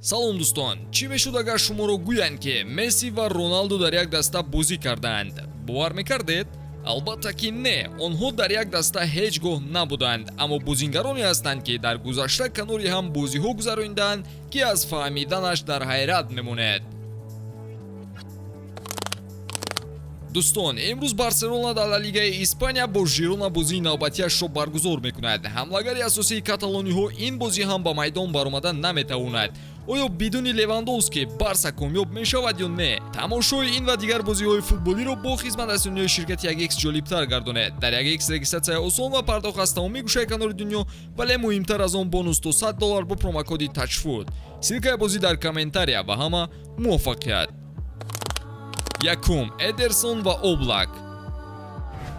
салом дӯстон, чӣ мешуд агар шуморо гӯянд ки Месси ва Роналду дар як даста бозӣ карданд? бовар мекардед? албатта ки не, онҳо дар як даста ҳеҷ гоҳ набуданд, аммо бозингароне ҳастанд ки дар гузашта канори ҳам бозиҳо гузаронидаанд ки аз фаҳмиданаш дар ҳайрат мемонед. дӯстон, имрӯз Барселона дар Ла Лигаи Испания бо Жирона бозии навбатиашро баргузор мекунад. ҳамлагари асосии каталониҳо ин бозӣ ҳам ба майдон баромада наметавонад. оё бидуни Левандовски Барса камёб мешавад ё не? тамошои ин ва дигар бозиҳои футболиро бо хизматрасониҳои ширкати 1x ҷолибтар гардонед. дар 1x регистратсия осон ва пардохт аз тамоми гӯшаи канори дунё, вале муҳимтар аз он бонус то $100 бо промокоди TOUCHFOOD. силкаи бозӣ дар комментария ва ҳама муваффақият. якум, Эдерсон ва Облак.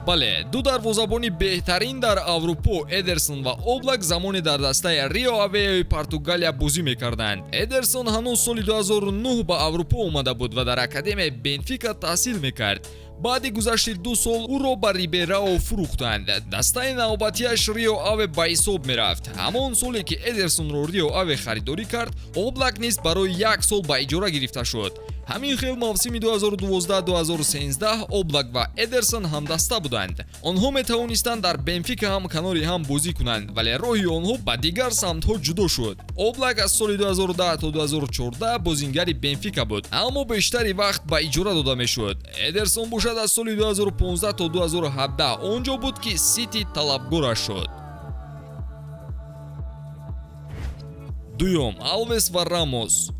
бале, ду дарвозабони беҳтарин дар Аврупо Эдерсон ва Облак замоне дар дастаи Рио Авеои Португалия бозӣ мекарданд. Эдерсон ҳанӯз соли 2009 ба Аврупо омада буд ва дар академияи Бенфика таҳсил мекард. баъди гузашти 2 сол ӯро ба Риберао фурӯхтанд. дастаи навбатиаш Рио Аве ба ҳисоб мерафт. ҳамон соле ки Эдерсонро Рио Аве харидорӣ кард, Облак низ барои 1 сол ба иҷора гирифта шуд. ҳамин хел мавсими 2012-2013 Облак ва Эдерсон ҳамдаста буданд. онҳо метавонистанд дар Бенфика ҳам канори ҳам бозӣ кунанд, вале роҳи онҳо ба дигар самтҳо ҷудо шуд. Облак аз соли 2010 то 2014 бозингари Бенфика буд, аммо бештари вақт ба иҷора дода мешуд. Эдерсон бошад аз соли 2015 то 2017 он ҷо буд ки Сити талабгораш шуд. дуюм, Алвес ва Рамос.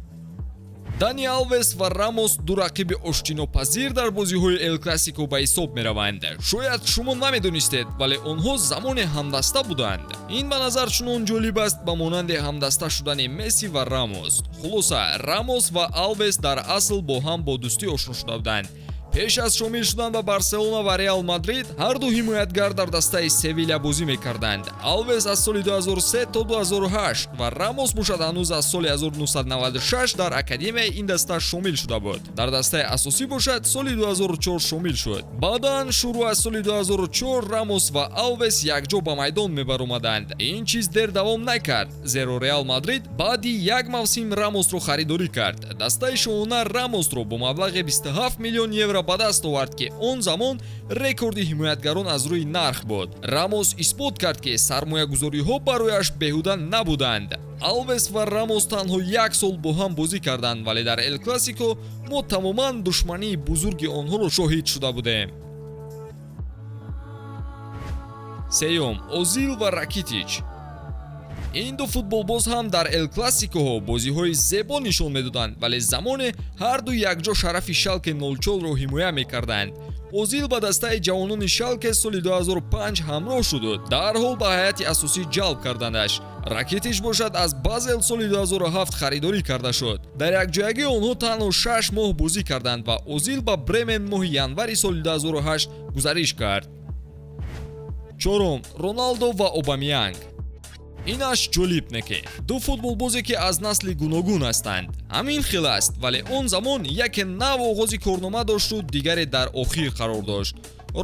Дани Алвес ва Рамос ду рақиби оштинопазир дар бозиҳои Эл Класико ба ҳисоб мераванд. шояд шумо намедонистед, вале онҳо замоне ҳамдаста буданд. ин ба назар чунон ҷолиб аст ба монанди ҳамдаста шудани Месси ва Рамос. хулоса, Рамос ва Алвес дар асл бо ҳам бо дӯстӣ ошно шуда буданд. пеш аз шомил шудан ба Барселона ва Реал Мадрид, ҳарду ҳимоятгар дар дастаи Севилия бозӣ мекарданд. Алвес аз соли 2003 то 2008 ва Рамос бошад ҳанӯз аз соли 1996 дар академияи ин даста шомил шуда буд. дар дастаи асосӣ бошад соли 2004 шомил шуд. баъдан шуруъ аз соли 2004 Рамос ва Алвес якҷо ба майдон мебаромаданд. ин чиз дер давом накард, зеро Реал Мадрид баъди як мавсим Рамосро харидорӣ кард. дастаи шоҳона Рамосро бо маблағи 27 миллион евро ба даст овард ки он замон рекорди ҳимоятгарон аз рӯи нарх буд. Рамос исбот кард ки сармоягузориҳо барояш беҳуда набуданд. Алвес ва Рамос танҳо 1 сол бо ҳам бозӣ карданд, вале дар Эл Класико мо тамоман душмании бузурги онҳоро шоҳид шуда будем. сеюм, Озил ва Ракитич. ин ду футболбоз ҳам дар Эл Класикоҳо бозиҳои зебо нишон медоданд, вале замоне ҳарду якҷо шарафи Шалке 04-ро ҳимоя мекарданд. Озил ба дастаи ҷавонони Шалке соли 2005 ҳамроҳ шуд, дарҳол ба ҳайати асосӣ ҷалб кардандаш. Ракитич бошад аз Базел соли 2007 харидорӣ карда шуд. дар якҷоягии онҳо танҳо 6 моҳ бозӣ карданд ва Озил ба Бремен моҳи январи соли 2008 гузариш кард. чорум, Роналдо ва Обамянг. инаш ҷолиб неке, ду футболбозе ки аз насли гуногун ҳастанд. ҳамин хел аст, вале он замон яке нав оғози корнома дошту, дигаре дар охир қарор дошт.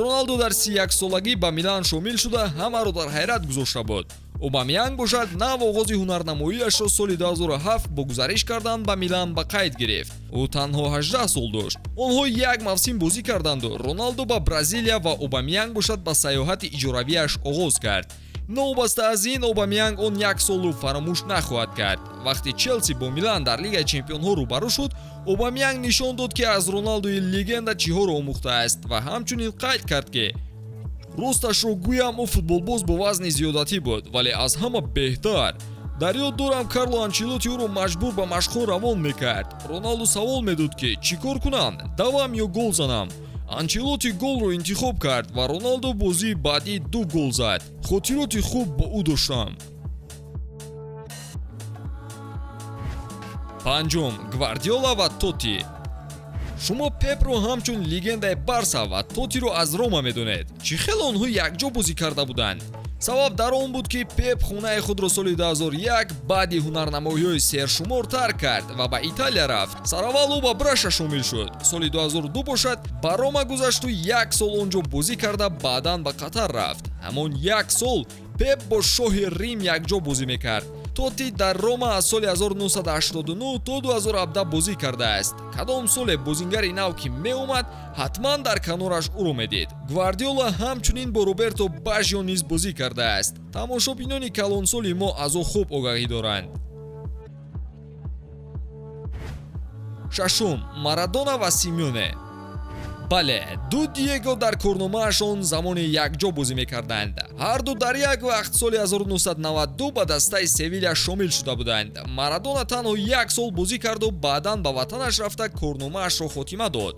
Роналдо дар 31 солагӣ ба Милан шомил шуда ҳамаро дар ҳайрат гузошта буд. Обамянг бошад нав оғози ҳунарнамоиашро соли 2007 бо гузариш кардан ба Милан ба қайд гирифт. ӯ танҳо 18 сол дошт. онҳо як мавсим бозӣ карданду Роналдо ба Бразилия ва Обамянг бошад ба сайёҳати иҷоравиаш оғоз кард. новобаста аз ин, Обамянг он 1 солу фаромӯш нахоҳад кард. вақти Челси бо Милан дар Лигаи Чемпионҳо рӯбарӯ шуд, Обамянг нишон дод ки аз Роналдои легенда чиҳоро омӯхтааст ва ҳамчунин қайд кард ки росташро гӯям ӯ футболбоз бо вазни зиёдатӣ буд, вале аз ҳама беҳтар. дар ёд дорам Карло Анчелоти ӯро маҷбур ба машқҳо равон мекард. Роналду савол медод ки чӣ кор кунам, давам ё гол занам. Анчелоти голро интихоб кард ва Роналдо бозии баъдӣ 2 гол зад. хотироти хуб бо ӯ доштам. панҷум, Гвардиола ва Тоти. шумо Пепро ҳамчун легендаи Барса ва Тотиро аз Рома медонед. чӣ хел онҳо якҷо бозӣ карда буданд? сабаб дар он буд ки Пеп хонаи худро соли 2001 баъди ҳунарнамоиҳои сершумор тарк кард ва ба Италия рафт. сараввал ӯ ба Браша шомил шуд. соли 2002 бошад, ба Рома гузашту 1 сол он ҷо бозӣ карда баъдан ба Қатар рафт. ҳамон 1 сол Пеп бо шоҳи Рим якҷо бозӣ мекард. Тоти дар Рома аз соли 1989 то 2017 бозӣ кардааст. Кадом соле бозингари нав ки меомад, ҳатман дар канораш ӯро медид. Гвардиола ҳамчунин бо Роберто Бажио низ бозӣ кардааст. Тамошобинони калонсоли мо аз о хуб огаҳӣ доранд. шашум. Марадона ва Симеоне. бале, ду Диего дар корномаашон замони якҷо бозӣ мекарданд. Ҳар ду дар як вақт соли 1992 ба дастаи Севилия шомил шуда буданд. Марадона танҳо як сол бозӣ карду баъдан ба ватанаш рафта корномаашро хотима дод.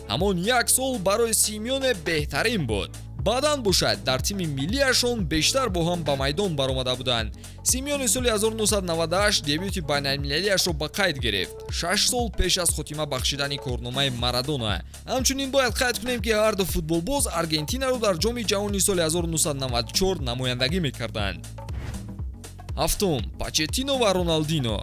ҳамон як сол барои Симеоне беҳтарин буд. баъдан бошад дар тими миллияшон бештар бо ҳам ба майдон баромада буданд. Симеоне соли 1998 дебюти байналмилалиашро ба қайд гирифт, 6 сол пеш аз хотима бахшидани корномаи Марадона. ҳамчунин бояд қайд кунем ки ҳар ду футболбоз Аргентинаро дар ҷоми ҷаҳонии соли 1994 намояндагӣ мекарданд. ҳафтум. Почеттино ва Роналдино.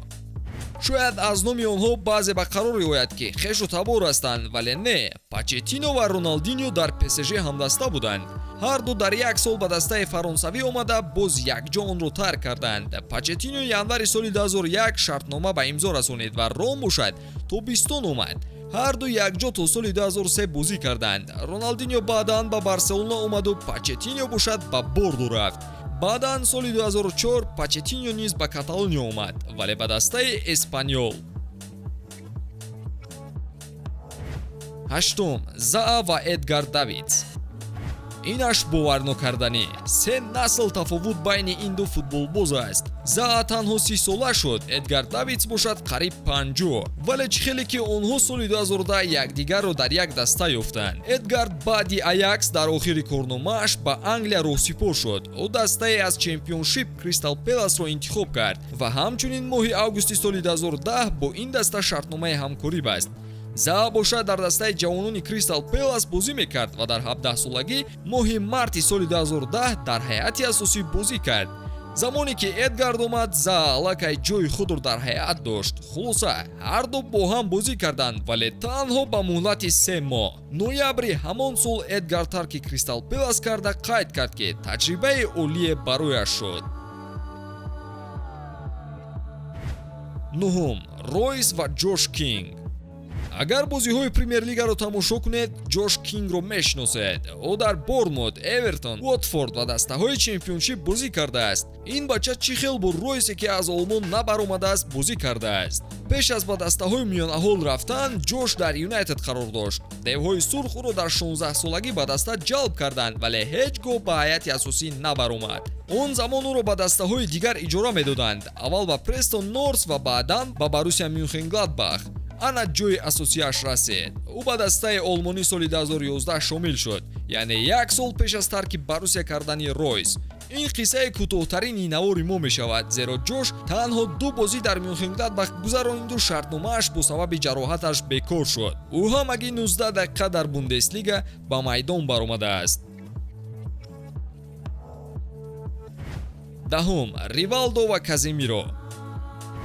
шояд аз номи онҳо баъзе ба қарор риояд ки хешу табор ҳастанд, вале не. Почеттино ва Роналдиньо дар ПСЖ ҳамдаста буданд. ҳар ду дар як сол ба дастаи фаронсавӣ омада боз якҷо онро тарк карданд. Почеттино январи соли 2001 шартнома ба имзо расонид ва ром бошад тобистон омад. ҳар ду якҷо то соли 2003 бозӣ карданд. Роналдиньо баъдан ба Барселона омаду Почеттино бошад ба Бордо рафт. баъдан соли 2004 Почеттино низ ба Каталония омад, вале ба дастаи Эспаньол. ҳаштум. Заа ва Эдгар Давидс. инаш боварнокарданӣ. Се насл тафовут байни ин ду футболбоз аст. Заа танҳо 30 сола шуд, Эдгар Давидс бошад қариб 50. вале чӣ хеле ки онҳо соли 2010 якдигарро дар як даста ёфтанд. Эдгар баъди Аякс дар охири корномааш ба Англия роҳсипор шуд. ӯ дастае аз чемпионшип Кристал Пеласро интихоб кард ва ҳамчунин моҳи августи соли 2010 бо ин даста шартномаи ҳамкорӣ баст. Заа бошад дар дастаи ҷавонони Кристал Пелас бозӣ мекард ва дар 17-солагӣ моҳи марти соли 2010 дар ҳайати асосӣ бозӣ кард. замоне ки Эдгар омад, Заа аллакай ҷои худро дар ҳайат дошт. хулоса ҳар ду бо ҳам бозӣ карданд, вале танҳо ба муҳлати 3 моҳ. ноябри ҳамон сол Эдгар тарки Кристал Пелас карда қайд кард ки таҷрибаи олие барояш шуд. нуҳум. Ройс ва Ҷош Кинг. агар бозиҳои премер-лигаро тамошо кунед, Ҷош Кингро мешиносед. ӯ дар Борнмут, Эвертон, Уотфорд ва дастаҳои чемпионшип бозӣ кардааст. ин бача чӣ хел бо Ройсе ки аз Олмон набаромадааст бозӣ кардааст. пеш аз ба дастаҳои миёнаҳол рафтан, Ҷош дар Юнайтед қарор дошт. девҳои сурх ӯро дар 16-солагӣ ба даста ҷалб карданд, вале ҳеҷ гоҳ ба ҳайати асосӣ набаромад. он замон ӯро ба дастаҳои дигар иҷора медоданд. аввал ба Престон Норс ва баъдан ба Боруссия Мюнхенгладбах. ана ҷои асосияш расид. ӯ ба дастаи олмонӣ соли 2011 шомил шуд, яъне як сол пеш аз тарки Боруссия кардани Ройс. ин қиссаи кӯтоҳтарини навори мо мешавад, зеро Ҷош танҳо 2 бозӣ дар Мюнхенгладбах гузарониду шартномааш бо сабаби ҷароҳаташ бекор шуд. ӯ ҳамагӣ 19 дақиқа дар Бундеслига ба майдон баромадааст. даҳум. Ривалдо ва Каземиро.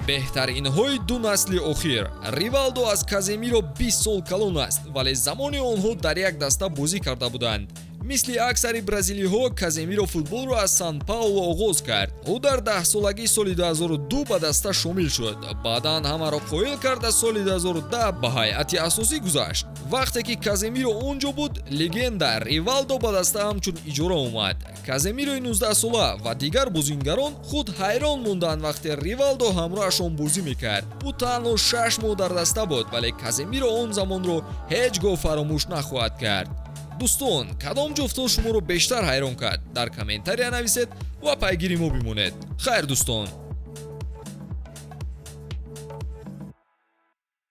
беҳтаринҳои ду насли охир. Ривалдо аз Каземиро 20 сол калон аст, вале замони онҳо дар як даста бозӣ карда буданд. мисли аксари бразилиҳо, Каземиро футболро аз Сан-Пауло оғоз кард. ӯ дар 10-солагӣ соли 2002 ба даста шомил шуд. баъдан ҳамаро қоил карда соли 2010 ба ҳайати асосӣ гузашт. вақте ки Каземиро он ҷо буд, легенда Ривалдо ба даста ҳамчун иҷора омад. Каземирои 19-сола ва дигар бозингарон худ ҳайрон монданд вақте Ривалдо ҳамроҳашон бозӣ мекард. ӯ танҳо 6 моҳ дар даста буд, вале Каземиро он замонро ҳеҷ гоҳ фаромӯш нахоҳад кард. дӯстон, кадом ҷуфтҳо шуморо бештар ҳайрон кард? Дар комментария нависед ва пайгири мо бимонед. хайр дӯстон.